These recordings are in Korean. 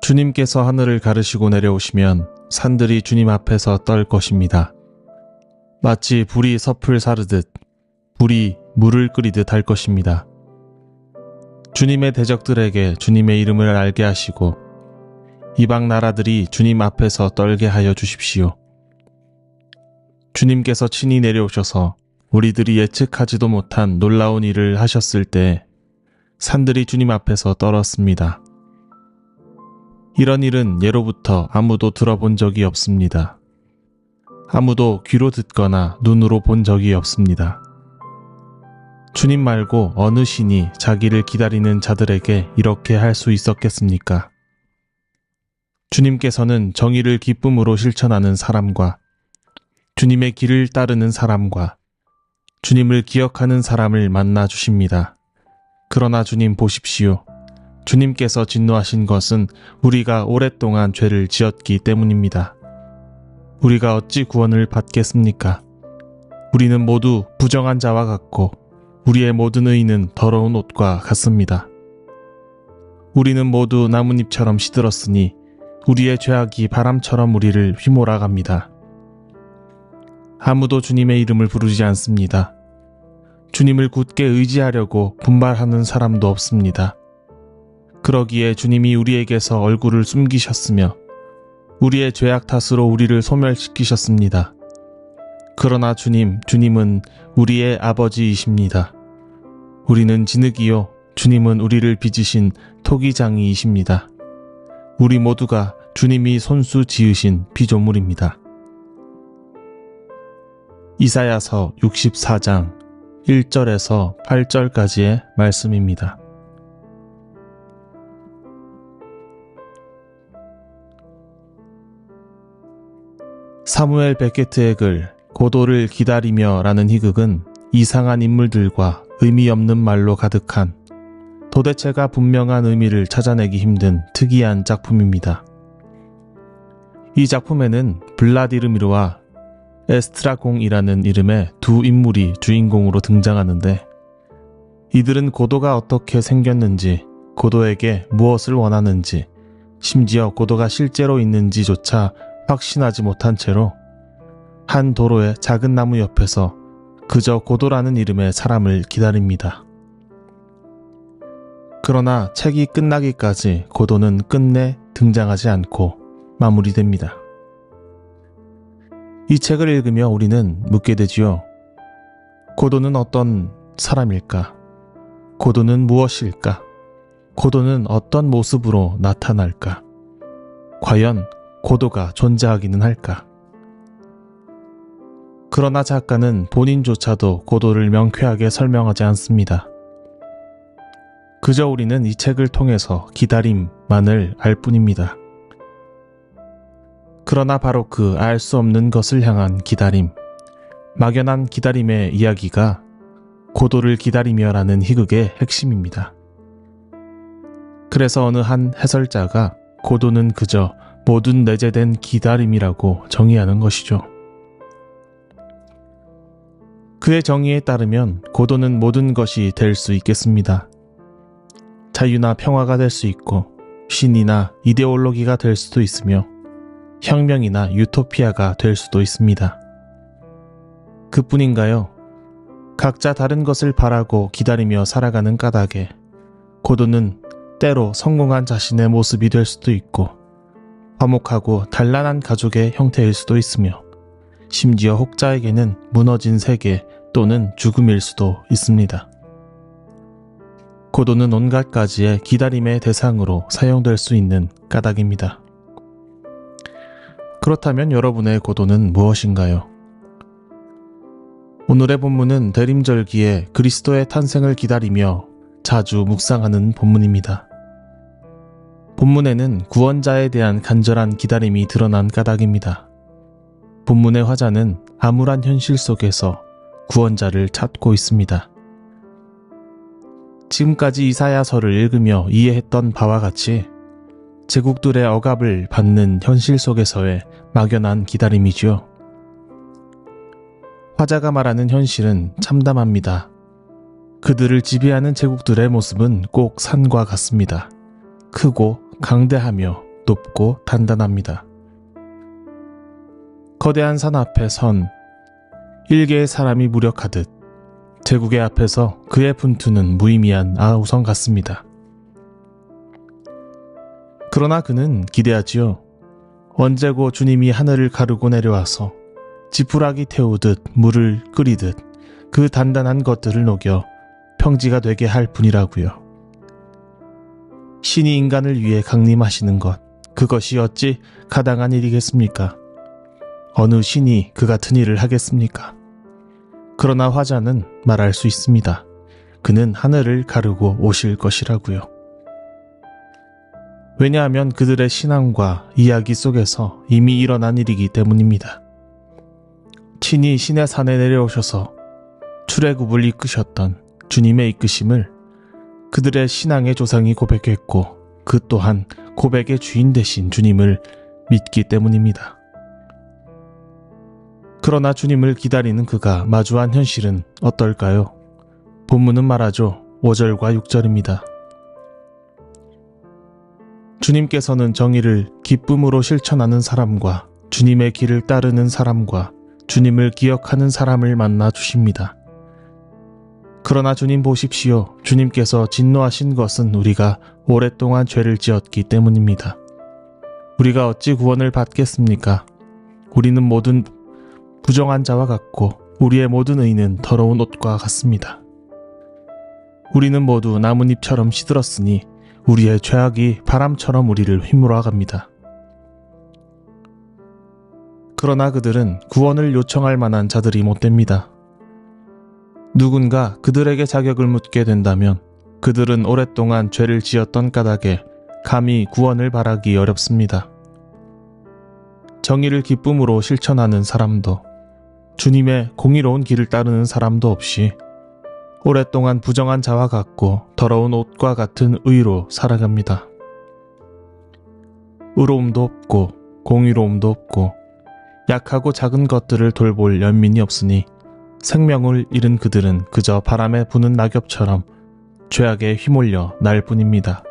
주님께서 하늘을 가르시고 내려오시면 산들이 주님 앞에서 떨 것입니다. 마치 불이 섭을 사르듯 불이 물을 끓이듯 할 것입니다. 주님의 대적들에게 주님의 이름을 알게 하시고 이방 나라들이 주님 앞에서 떨게 하여 주십시오. 주님께서 친히 내려오셔서 우리들이 예측하지도 못한 놀라운 일을 하셨을 때 산들이 주님 앞에서 떨었습니다. 이런 일은 예로부터 아무도 들어본 적이 없습니다. 아무도 귀로 듣거나 눈으로 본 적이 없습니다. 주님 말고 어느 신이 자기를 기다리는 자들에게 이렇게 할 수 있었겠습니까? 주님께서는 정의를 기쁨으로 실천하는 사람과 주님의 길을 따르는 사람과 주님을 기억하는 사람을 만나 주십니다. 그러나 주님 보십시오. 주님께서 진노하신 것은 우리가 오랫동안 죄를 지었기 때문입니다. 우리가 어찌 구원을 받겠습니까? 우리는 모두 부정한 자와 같고 우리의 모든 의는 더러운 옷과 같습니다. 우리는 모두 나뭇잎처럼 시들었으니 우리의 죄악이 바람처럼 우리를 휘몰아갑니다. 아무도 주님의 이름을 부르지 않습니다. 주님을 굳게 의지하려고 분발하는 사람도 없습니다. 그러기에 주님이 우리에게서 얼굴을 숨기셨으며 우리의 죄악 탓으로 우리를 소멸시키셨습니다. 그러나 주님은 우리의 아버지이십니다. 우리는 진흙이요 주님은 우리를 빚으신 토기장이이십니다. 우리 모두가 주님이 손수 지으신 피조물입니다. 이사야서 64장 1절에서 8절까지의 말씀입니다. 사무엘 베케트의 글 고도를 기다리며 라는 희극은 이상한 인물들과 의미 없는 말로 가득한 도대체가 분명한 의미를 찾아내기 힘든 특이한 작품입니다. 이 작품에는 블라디르미르와 에스트라공이라는 이름의 두 인물이 주인공으로 등장하는데 이들은 고도가 어떻게 생겼는지, 고도에게 무엇을 원하는지, 심지어 고도가 실제로 있는지조차 확신하지 못한 채로 한 도로의 작은 나무 옆에서 그저 고도라는 이름의 사람을 기다립니다. 그러나 책이 끝나기까지 고도는 끝내 등장하지 않고 마무리됩니다. 이 책을 읽으며 우리는 묻게 되지요. 고도는 어떤 사람일까? 고도는 무엇일까? 고도는 어떤 모습으로 나타날까? 과연 고도가 존재하기는 할까? 그러나 작가는 본인조차도 고도를 명쾌하게 설명하지 않습니다. 그저 우리는 이 책을 통해서 기다림만을 알 뿐입니다. 그러나 바로 그 알 수 없는 것을 향한 기다림, 막연한 기다림의 이야기가 고도를 기다리며라는 희극의 핵심입니다. 그래서 어느 한 해설자가 고도는 그저 모든 내재된 기다림이라고 정의하는 것이죠. 그의 정의에 따르면 고도는 모든 것이 될 수 있겠습니다. 자유나 평화가 될 수 있고 신이나 이데올로기가 될 수도 있으며 혁명이나 유토피아가 될 수도 있습니다. 그뿐인가요? 각자 다른 것을 바라고 기다리며 살아가는 까닭에 고도는 때로 성공한 자신의 모습이 될 수도 있고 화목하고 단란한 가족의 형태일 수도 있으며 심지어 혹자에게는 무너진 세계 또는 죽음일 수도 있습니다. 고도는 온갖 가지의 기다림의 대상으로 사용될 수 있는 까닭입니다. 그렇다면 여러분의 고도는 무엇인가요? 오늘의 본문은 대림절기에 그리스도의 탄생을 기다리며 자주 묵상하는 본문입니다. 본문에는 구원자에 대한 간절한 기다림이 드러난 까닭입니다. 본문의 화자는 암울한 현실 속에서 구원자를 찾고 있습니다. 지금까지 이사야서를 읽으며 이해했던 바와 같이 제국들의 억압을 받는 현실 속에서의 막연한 기다림이지요. 화자가 말하는 현실은 참담합니다. 그들을 지배하는 제국들의 모습은 꼭 산과 같습니다. 크고 강대하며 높고 단단합니다. 거대한 산 앞에 선 일개의 사람이 무력하듯 제국의 앞에서 그의 분투는 무의미한 아우성 같습니다. 그러나 그는 기대하지요. 언제고 주님이 하늘을 가르고 내려와서 지푸라기 태우듯 물을 끓이듯 그 단단한 것들을 녹여 평지가 되게 할 분이라고요. 신이 인간을 위해 강림하시는 것, 그것이 어찌 가당한 일이겠습니까? 어느 신이 그 같은 일을 하겠습니까? 그러나 화자는 말할 수 있습니다. 그는 하늘을 가르고 오실 것이라고요. 왜냐하면 그들의 신앙과 이야기 속에서 이미 일어난 일이기 때문입니다. 친히 신의 산에 내려오셔서 출애굽을 이끄셨던 주님의 이끄심을 그들의 신앙의 조상이 고백했고 그 또한 고백의 주인 되신 주님을 믿기 때문입니다. 그러나 주님을 기다리는 그가 마주한 현실은 어떨까요? 본문은 말하죠. 5절과 6절입니다. 주님께서는 정의를 기쁨으로 실천하는 사람과 주님의 길을 따르는 사람과 주님을 기억하는 사람을 만나 주십니다. 그러나 주님 보십시오. 주님께서 진노하신 것은 우리가 오랫동안 죄를 지었기 때문입니다. 우리가 어찌 구원을 받겠습니까? 우리는 모든 부정한 자와 같고 우리의 모든 의는 더러운 옷과 같습니다. 우리는 모두 나뭇잎처럼 시들었으니 우리의 죄악이 바람처럼 우리를 휘몰아 갑니다. 그러나 그들은 구원을 요청할 만한 자들이 못됩니다. 누군가 그들에게 자격을 묻게 된다면 그들은 오랫동안 죄를 지었던 까닭에 감히 구원을 바라기 어렵습니다. 정의를 기쁨으로 실천하는 사람도 주님의 공의로운 길을 따르는 사람도 없이 오랫동안 부정한 자와 같고 더러운 옷과 같은 의로 살아갑니다. 의로움도 없고 공의로움도 없고 약하고 작은 것들을 돌볼 연민이 없으니 생명을 잃은 그들은 그저 바람에 부는 낙엽처럼 죄악에 휘몰려 날 뿐입니다.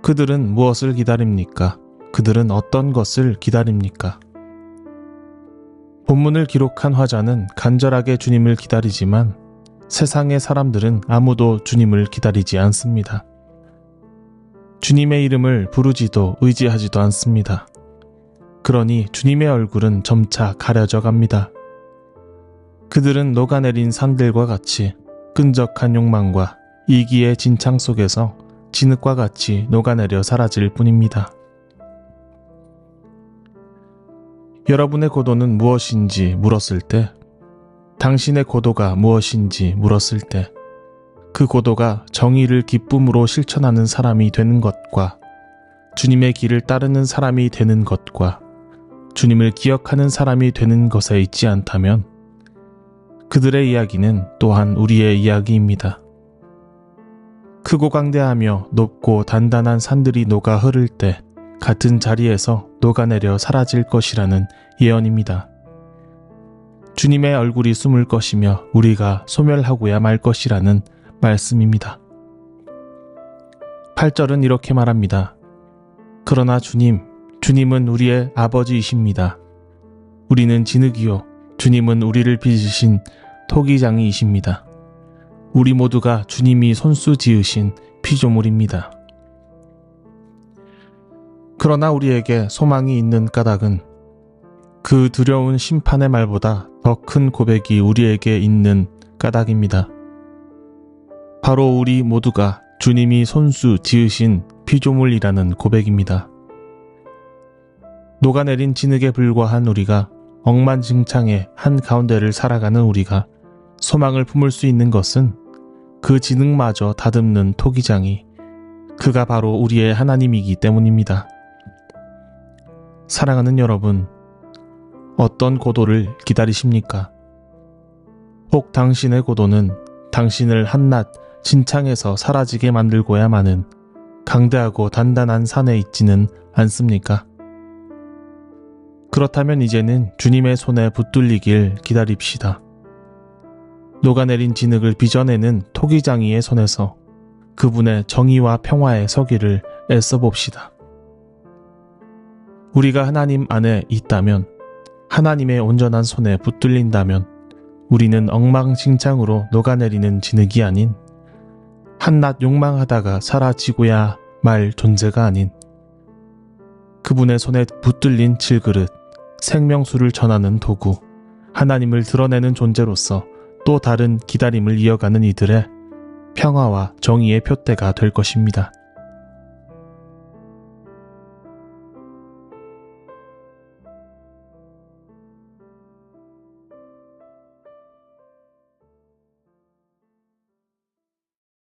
그들은 무엇을 기다립니까? 그들은 어떤 것을 기다립니까? 본문을 기록한 화자는 간절하게 주님을 기다리지만 세상의 사람들은 아무도 주님을 기다리지 않습니다. 주님의 이름을 부르지도 의지하지도 않습니다. 그러니 주님의 얼굴은 점차 가려져 갑니다. 그들은 녹아내린 산들과 같이 끈적한 욕망과 이기의 진창 속에서 진흙과 같이 녹아내려 사라질 뿐입니다. 여러분의 고도는 무엇인지 물었을 때, 당신의 고도가 무엇인지 물었을 때, 그 고도가 정의를 기쁨으로 실천하는 사람이 되는 것과 주님의 길을 따르는 사람이 되는 것과 주님을 기억하는 사람이 되는 것에 있지 않다면 그들의 이야기는 또한 우리의 이야기입니다. 크고 강대하며 높고 단단한 산들이 녹아 흐를 때 같은 자리에서 녹아내려 사라질 것이라는 예언입니다. 주님의 얼굴이 숨을 것이며 우리가 소멸하고야 말 것이라는 말씀입니다. 8절은 이렇게 말합니다. 그러나 주님은 우리의 아버지이십니다. 우리는 진흙이요 주님은 우리를 빚으신 토기장이이십니다. 우리 모두가 주님이 손수 지으신 피조물입니다. 그러나 우리에게 소망이 있는 까닭은 그 두려운 심판의 말보다 더 큰 고백이 우리에게 있는 까닭입니다. 바로 우리 모두가 주님이 손수 지으신 피조물이라는 고백입니다. 녹아내린 진흙에 불과한 우리가 억만증창의 한가운데를 살아가는 우리가 소망을 품을 수 있는 것은 그 진흙마저 다듬는 토기장이 그가 바로 우리의 하나님이기 때문입니다. 사랑하는 여러분, 어떤 고도를 기다리십니까? 혹 당신의 고도는 당신을 한낱 진창에서 사라지게 만들고야마는 강대하고 단단한 산에 있지는 않습니까? 그렇다면 이제는 주님의 손에 붙들리길 기다립시다. 녹아내린 진흙을 빚어내는 토기장이의 손에서 그분의 정의와 평화의 서기를 애써 봅시다. 우리가 하나님 안에 있다면, 하나님의 온전한 손에 붙들린다면 우리는 엉망진창으로 녹아내리는 진흙이 아닌, 한낱 욕망하다가 사라지고야 말 존재가 아닌, 그분의 손에 붙들린 질그릇, 생명수를 전하는 도구, 하나님을 드러내는 존재로서 또 다른 기다림을 이어가는 이들의 평화와 정의의 표대가 될 것입니다.